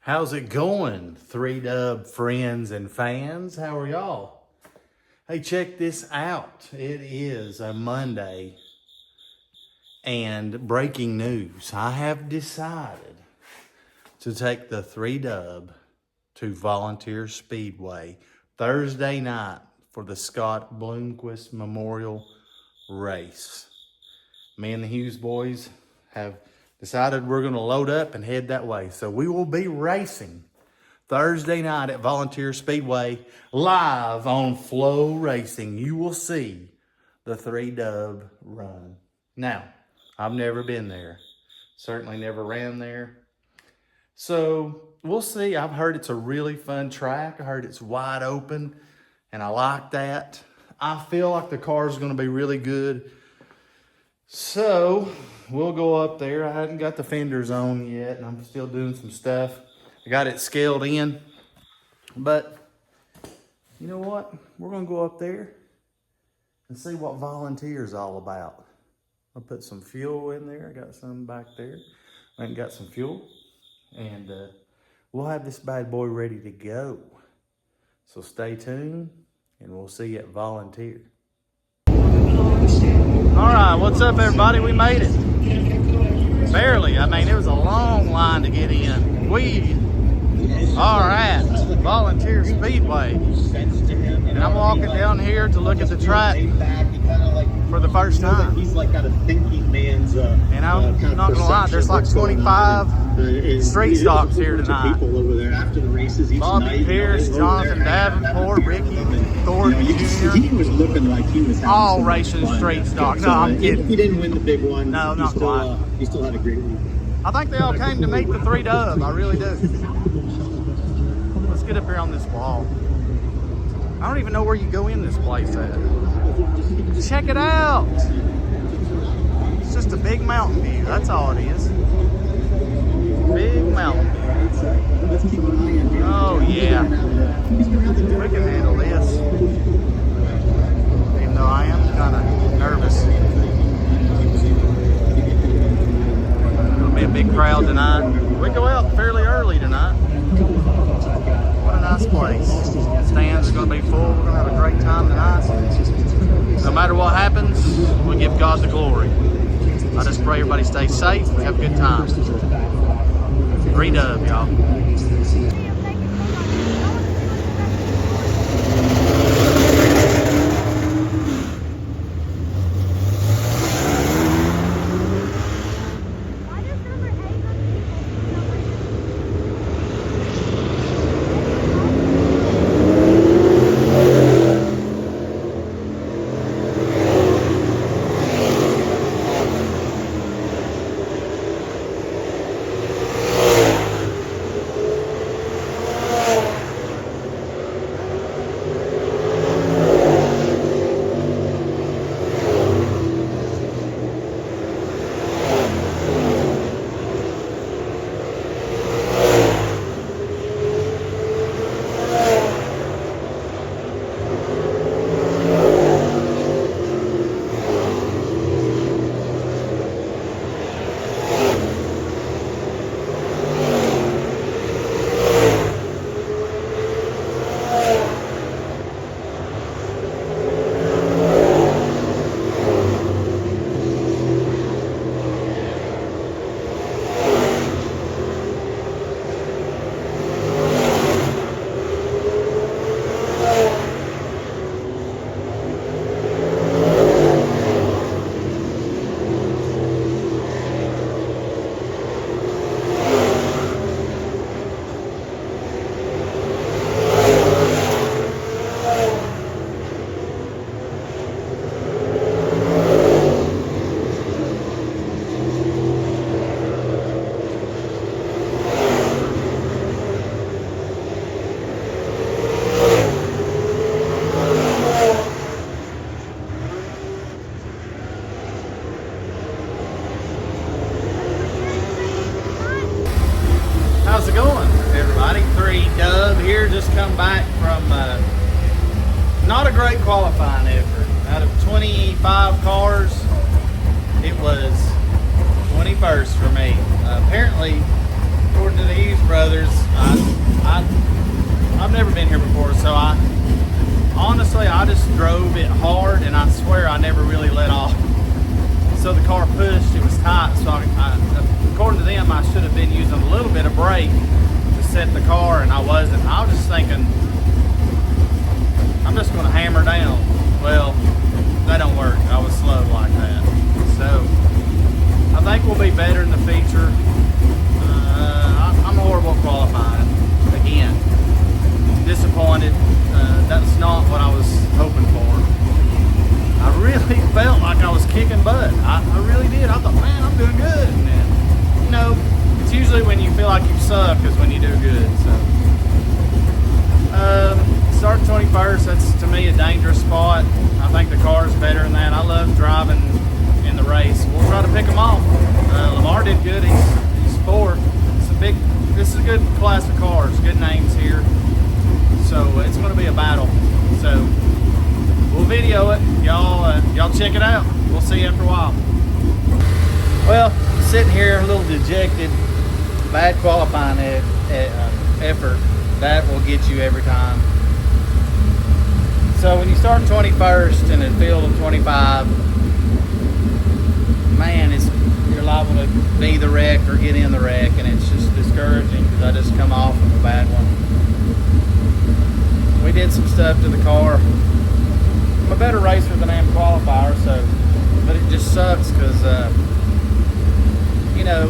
How's it going, 3Dub friends and fans? How are y'all? Hey, check this out. It is a Monday, and breaking news. I have decided to take the 3Dub to Volunteer Speedway Thursday night for the Scott Bloomquist Memorial race. Me and the Hughes boys have decided we're going to load up and head that way. So we will be racing Thursday night at Volunteer Speedway live on Flow Racing. You will see the 3Dub run. Now, I've never been there. Certainly never ran there. So we'll see. I've heard it's a really fun track. I heard it's wide open, and I like that. I feel like the car is going to be really good. So we'll go up there. I haven't got the fenders on yet, and I'm still doing some stuff. I got it scaled in. But you know what? We're going to go up there and see what Volunteer is all about. I'll put some fuel in there. I got some back there. I ain't got some fuel. And we'll have this bad boy ready to go. So stay tuned, and we'll see you at Volunteer. All right, what's up, everybody? We made it. Barely. I mean, it was a long line to get in. We are at Volunteer Speedway. And I'm walking down here to look at the track for the first time. He's like got a thinking man's and I'm not gonna lie, there's like 25 street stocks here tonight. People over there after the races each Bobby night, Pierce, Jonathan Davenport, Ricky Thornton Jr. He was looking like he was all racing straight stock. No, I'm kidding. He didn't win the big one. No, not quite. He still had a great week. I think they all came to meet the 3Dub. I really do. Let's get up here on this wall. I don't even know where you go in this place at. Check it out. It's just a big mountain view. That's all it is. Big mountain view. Oh, yeah. We can handle this. Even though I am kind of nervous. It'll be a big crowd tonight. We go out fairly early tonight. What a nice place. Stands are going to be full. We're going to have a great time tonight. No matter what happens, we give God the glory. I just pray everybody stays safe. We have a good time. 3Dub, y'all. How's it going, everybody? 3Dub here, just come back from not a great qualifying effort. Out of 25 cars, it was 21st for me. Apparently, according to the Hughes brothers, I I've never been here before, so honestly, I just drove it hard, and I swear I never really let off. So the car pushed, it was tight, so according to them, I should have been using a little bit of brake to set the car, and I wasn't. I was just thinking, I'm just gonna hammer down. Well, that don't work. I was slow like that. So I think we'll be better in the future. I'm horrible at qualifying. Again, disappointed. That's not what I was hoping for. I really felt like I was kicking butt. I really did. I thought, man, I'm doing good. And then, you know, it's usually when you feel like you suck is when you do good. So, start 21st. That's to me a dangerous spot. I think the car is better than that. I love driving in the race. We'll try to pick them off. Lamar did good. He's 4th. This is a good class of cars. Good names here. So it's going to be a battle. So we'll video it. Y'all check it out. We'll see you after a while. Well, sitting here a little dejected. Bad qualifying effort. That will get you every time. So when you start 21st in a field of 25, man, you're liable to be the wreck or get in the wreck, and it's just discouraging because I just come off of a bad one. We did some stuff to the car. I'm a better racer than I am qualifier, but it just sucks because, you know,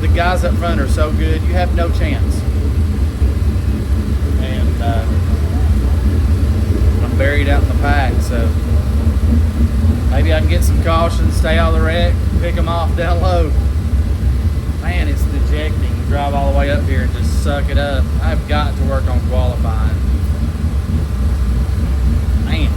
the guys up front are so good, you have no chance. And I'm buried out in the pack, so maybe I can get some caution, stay out of the wreck, pick them off down low. Man, it's dejecting to drive all the way up here and just suck it up. I've got to work on qualifying. Man.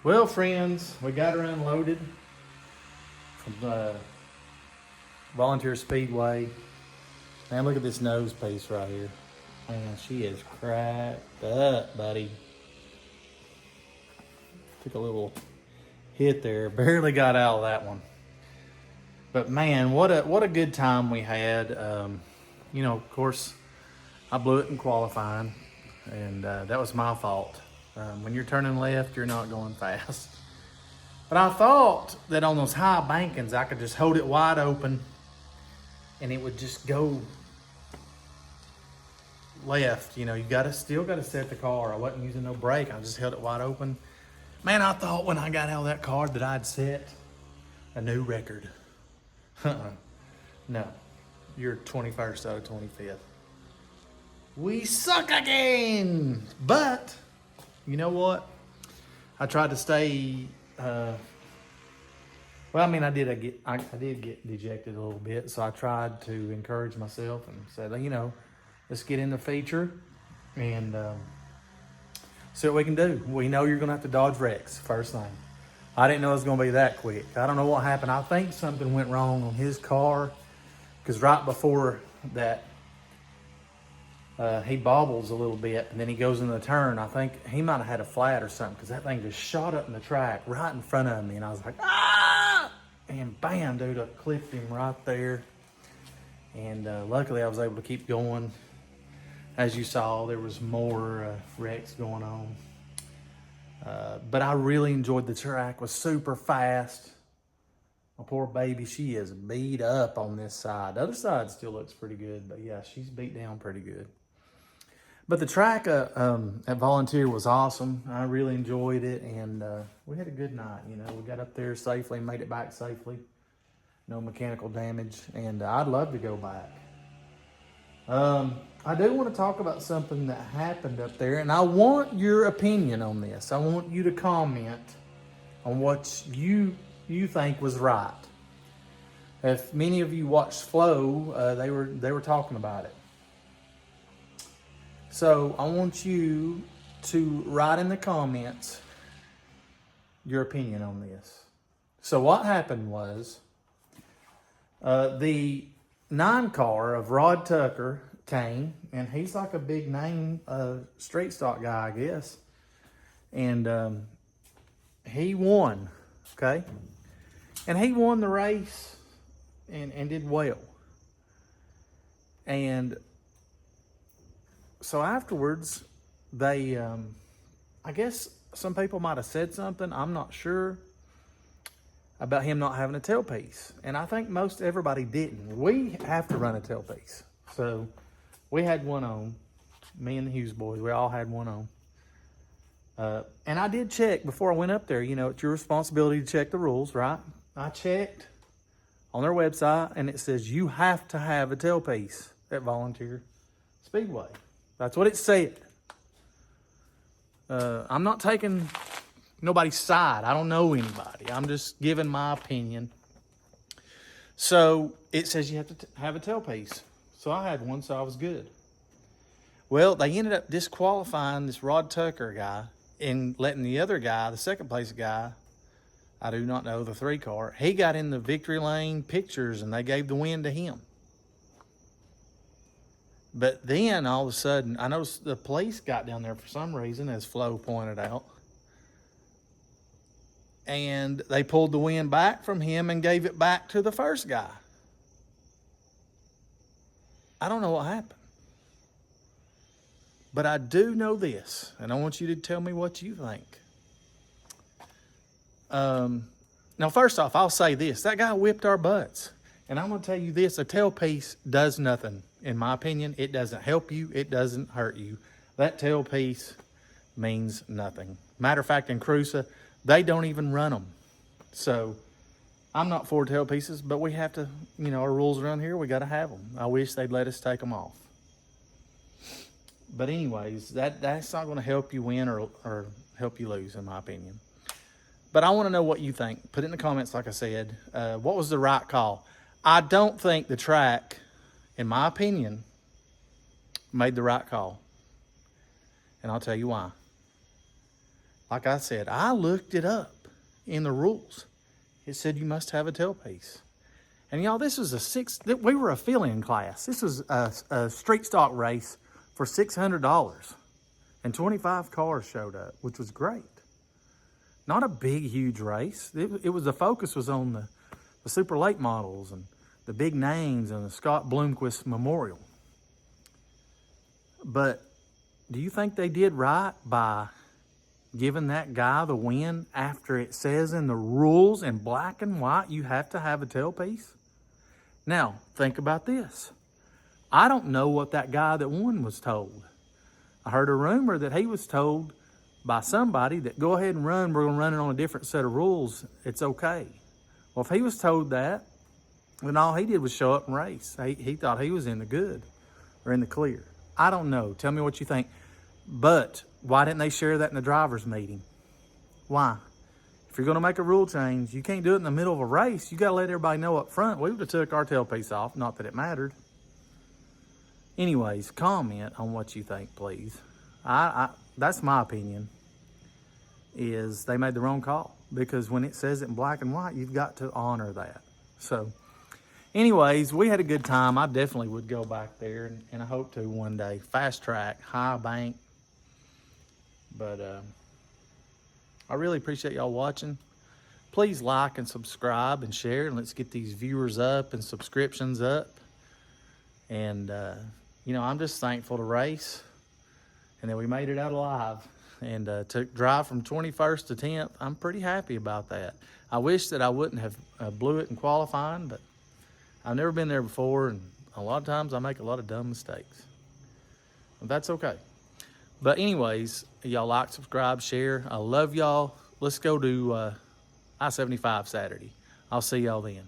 Well, friends, we got her unloaded from Volunteer Speedway. Man, look at this nose piece right here. Man, she is cracked up, buddy. Took a little hit there. Barely got out of that one. But man, what a good time we had. You know, of course, I blew it in qualifying, and that was my fault. When you're turning left, you're not going fast. But I thought that on those high bankings, I could just hold it wide open and it would just go left. You know, you still gotta set the car. I wasn't using no brake. I just held it wide open. Man, I thought when I got out of that car that I'd set a new record. No, you're 21st out of 25th. We suck again. But you know what? I tried to stay. Well, I mean, I did get dejected a little bit, so I tried to encourage myself and said, you know, let's get in the feature and see what we can do. We know you're gonna have to dodge wrecks first thing. I didn't know it was gonna be that quick. I don't know what happened. I think something went wrong on his car, because right before that, he bobbles a little bit and then he goes in the turn. I think he might have had a flat or something, because that thing just shot up in the track right in front of me, and I was like, ah! And bam, dude, I clipped him right there. And luckily I was able to keep going. As you saw, there was more wrecks going on. But I really enjoyed the track. It was super fast. My poor baby, she is beat up on this side. The other side still looks pretty good, but yeah, she's beat down pretty good. But the track at Volunteer was awesome. I really enjoyed it, and we had a good night. You know, we got up there safely and made it back safely. No mechanical damage, and I'd love to go back. I do want to talk about something that happened up there, and I want your opinion on this. I want you to comment on what you think was right. If many of you watched Flow, they were talking about it. So I want you to write in the comments your opinion on this. So what happened was, the 9 car of Rod Tucker came, and he's like a big name straight stock guy, I guess. And he won, okay? And he won the race and did well. And so afterwards, they, I guess some people might have said something, I'm not sure, about him not having a tailpiece. And I think most everybody didn't. We have to run a tailpiece. So we had one on. Me and the Hughes boys, we all had one on. And I did check before I went up there. You know, it's your responsibility to check the rules, right? I checked on their website, and it says you have to have a tailpiece at Volunteer Speedway. That's what it said. I'm not taking nobody's side. I don't know anybody. I'm just giving my opinion. So it says you have to have a tailpiece. So I had one, so I was good. Well, they ended up disqualifying this Rod Tucker guy and letting the other guy, the second place guy, I do not know, the 3 car, he got in the victory lane pictures, and they gave the win to him. But then all of a sudden, I noticed the police got down there for some reason, as Flo pointed out. And they pulled the win back from him and gave it back to the first guy. I don't know what happened. But I do know this, and I want you to tell me what you think. Now, first off, I'll say this. That guy whipped our butts. And I'm going to tell you this. A tailpiece does nothing. In my opinion, it doesn't help you. It doesn't hurt you. That tailpiece means nothing. Matter of fact, in Cruza, they don't even run them. So I'm not for tailpieces, but we have to, you know, our rules around here, we got to have them. I wish they'd let us take them off. But anyways, that's not going to help you win or help you lose, in my opinion. But I want to know what you think. Put it in the comments, like I said. What was the right call? I don't think the track, in my opinion, made the right call. And I'll tell you why. like I said, I looked it up in the rules. It said you must have a tailpiece. And y'all, this was we were a fill-in class. This was a street stock race for $600. And 25 cars showed up, which was great. Not a big, huge race. The focus was on the super late models and the big names and the Scott Bloomquist Memorial. But do you think they did right by giving that guy the win after it says in the rules in black and white you have to have a tailpiece? Now, think about this. I don't know what that guy that won was told. I heard a rumor that he was told by somebody that go ahead and run, we're gonna run it on a different set of rules, it's okay. Well, if he was told that, then all he did was show up and race. He thought he was in the good or in the clear. I don't know, tell me what you think. But why didn't they share that in the driver's meeting? Why? If you're gonna make a rule change, you can't do it in the middle of a race. You gotta let everybody know up front. We would have took our tailpiece off, not that it mattered. Anyways, comment on what you think, please. That's my opinion, is they made the wrong call, because when it says it in black and white, you've got to honor that. So anyways, we had a good time. I definitely would go back there, and I hope to one day. Fast track, high bank. But I really appreciate y'all watching. Please like and subscribe and share, and let's get these viewers up and subscriptions up. And you know, I'm just thankful to race and that we made it out alive, and to drive from 21st to 10th. I'm pretty happy about that. I wish that I wouldn't have blew it in qualifying, but I've never been there before, and a lot of times I make a lot of dumb mistakes. But that's okay. But anyways, y'all like, subscribe, share. I love y'all. Let's go to I-75 Saturday. I'll see y'all then.